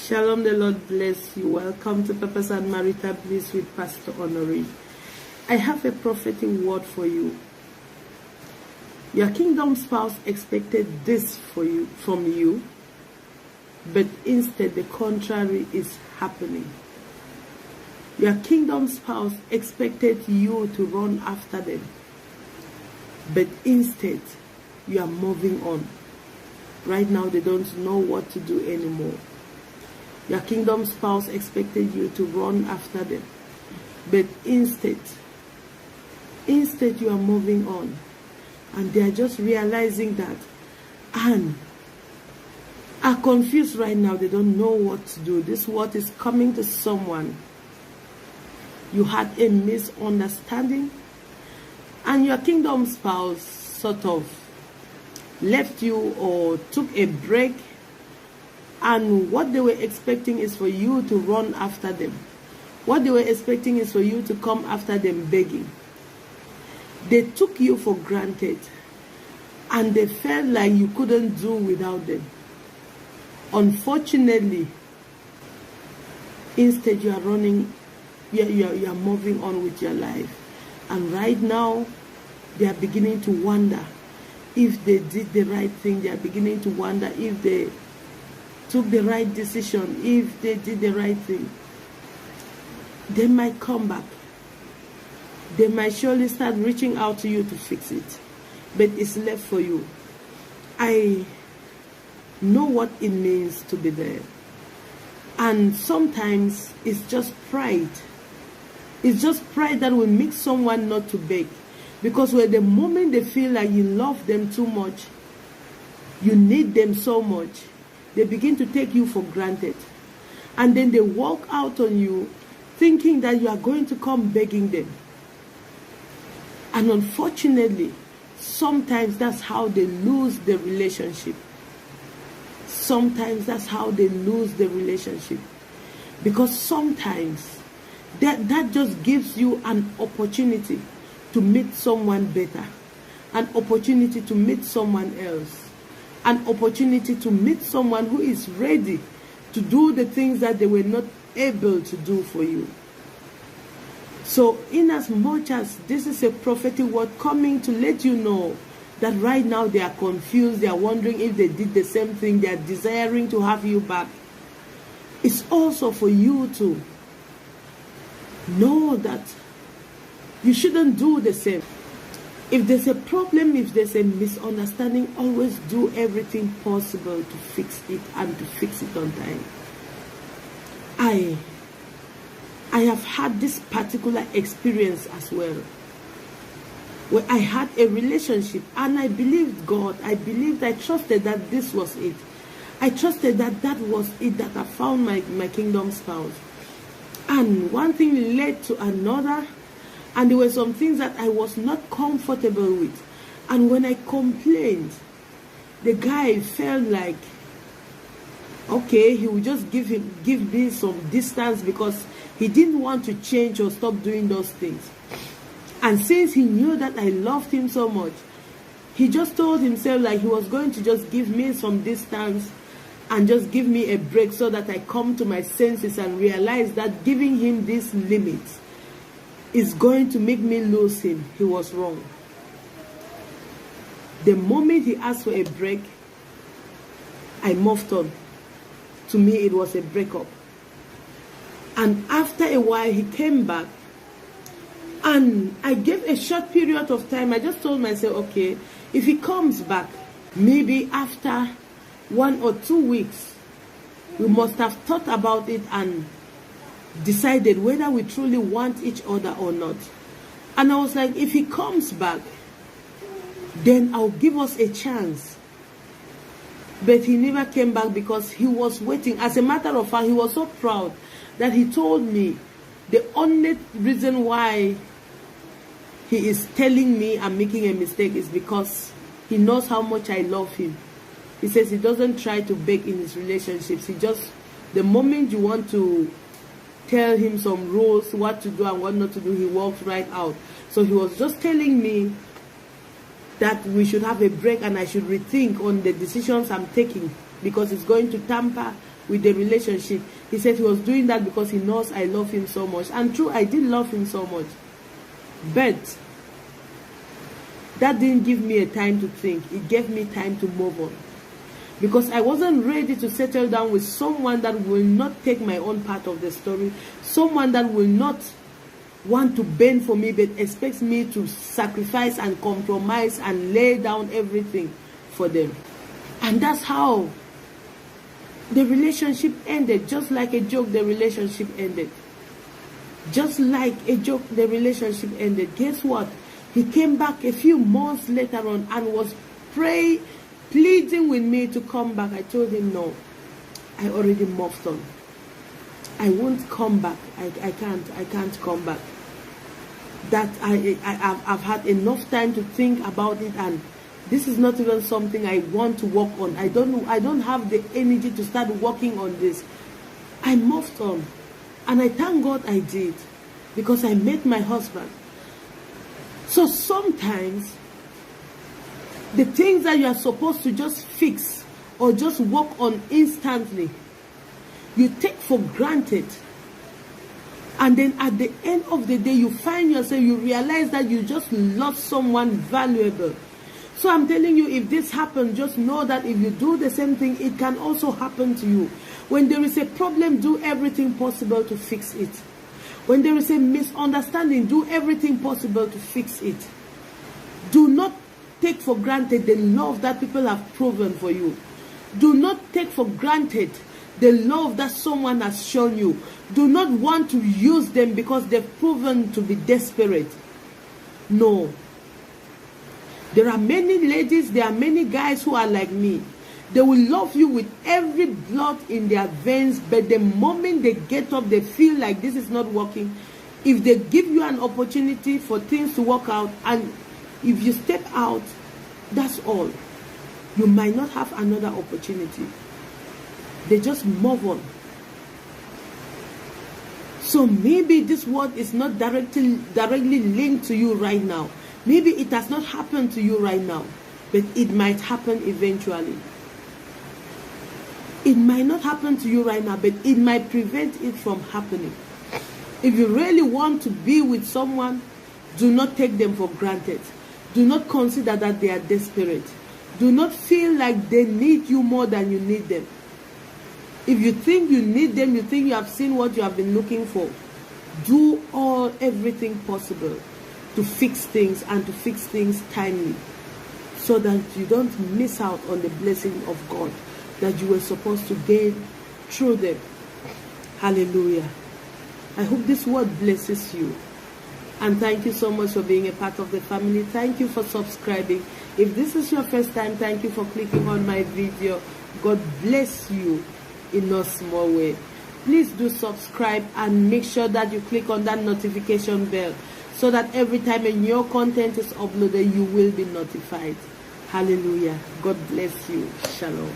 Shalom, the Lord bless you. Welcome to Purpose and Marital Bliss with Pastor Honori. I have a prophetic word for you. Your kingdom spouse expected this from you, but instead the contrary is happening. Your kingdom spouse expected you to run after them, but instead you are moving on. Right now they don't know what to do anymore. Your kingdom spouse expected you to run after them, but instead you are moving on, and they are just realizing that and are confused right now. They don't know what to do. This word is coming to someone. You had a misunderstanding, and your kingdom spouse sort of left you or took a break, and what they were expecting is for you to run after them. What they were expecting is for you to come after them begging. They took you for granted, and they felt like you couldn't do without them. Unfortunately, instead you are running, you are moving on with your life. And right now, they are beginning to wonder if they did the right thing. They are beginning to wonder if they took the right decision, if they did the right thing. They might come back. They might surely start reaching out to you to fix it, but it's left for you. I know what it means to be there. And sometimes it's just pride. It's just pride that will make someone not to beg. Because when the moment they feel like you love them too much, you need them so much, they begin to take you for granted. And then they walk out on you thinking that you are going to come begging them. And unfortunately, sometimes that's how they lose the relationship. Sometimes that's how they lose the relationship. Because sometimes that just gives you an opportunity to meet someone better, an opportunity to meet someone else, an opportunity to meet someone who is ready to do the things that they were not able to do for you. So in as much as this is a prophetic word coming to let you know that right now they are confused, they are wondering if they did the same thing, they are desiring to have you back, it's also for you to know that you shouldn't do the same. If there's a problem, if there's a misunderstanding, always do everything possible to fix it and to fix it on time. I have had this particular experience as well, where I had a relationship and I believed God. I trusted that this was it. I trusted that that was it, that I found my kingdom spouse. And one thing led to another. And there were some things that I was not comfortable with. And when I complained, the guy felt like, okay, he would just give me some distance because he didn't want to change or stop doing those things. And since he knew that I loved him so much, he just told himself like he was going to just give me some distance and just give me a break so that I come to my senses and realize that giving him these limits is going to make me lose him. He was wrong. The moment he asked for a break, I moved on. To me, it was a breakup. And after a while, he came back. And I gave a short period of time. I just told myself, okay, if he comes back, maybe after 1 or 2 weeks, we must have thought about it and decided whether we truly want each other or not. And I was like, if he comes back, then I'll give us a chance. But he never came back because he was waiting. As a matter of fact, he was so proud that he told me the only reason why he is telling me I'm making a mistake is because he knows how much I love him. He says he doesn't try to beg in his relationships. He just, the moment you want to tell him some rules, what to do and what not to do, he walks right out. So he was just telling me that we should have a break and I should rethink on the decisions I'm taking, because it's going to tamper with the relationship. He said he was doing that because he knows I love him so much. And true, I did love him so much. But that didn't give me a time to think. It gave me time to move on. Because I wasn't ready to settle down with someone that will not take my own part of the story. Someone that will not want to bend for me, but expects me to sacrifice and compromise and lay down everything for them. And that's how the relationship ended. Just like a joke, the relationship ended. Just like a joke, the relationship ended. Guess what? He came back a few months later on and was pleading with me to come back. I told him, no, I already moved on. I won't come back. I can't come back. That I've had enough time to think about it, and this is not even something I want to work on. I don't have the energy to start working on this. I moved on. And I thank God I did, because I met my husband. So sometimes the things that you are supposed to just fix or just work on instantly, you take for granted. And then at the end of the day, you find yourself, you realize that you just lost someone valuable. So I'm telling you, if this happens, just know that if you do the same thing, it can also happen to you. When there is a problem, do everything possible to fix it. When there is a misunderstanding, do everything possible to fix it. Do not take for granted the love that people have proven for you. Do not take for granted the love that someone has shown you. Do not want to use them because they've proven to be desperate. No. There are many ladies, there are many guys who are like me. They will love you with every blood in their veins, but the moment they get up, they feel like this is not working. If they give you an opportunity for things to work out, and if you step out, that's all. You might not have another opportunity. They just move on. So maybe this word is not directly linked to you right now. Maybe it has not happened to you right now, but it might happen eventually. It might not happen to you right now, but it might prevent it from happening. If you really want to be with someone, do not take them for granted. Do not consider that they are desperate. Do not feel like they need you more than you need them. If you think you need them, you think you have seen what you have been looking for, do everything possible to fix things, and to fix things timely, so that you don't miss out on the blessing of God that you were supposed to gain through them. Hallelujah. I hope this word blesses you. And thank you so much for being a part of the family. Thank you for subscribing. If this is your first time, thank you for clicking on my video. God bless you in a small way. Please do subscribe and make sure that you click on that notification bell, so that every time a new content is uploaded, you will be notified. Hallelujah. God bless you. Shalom.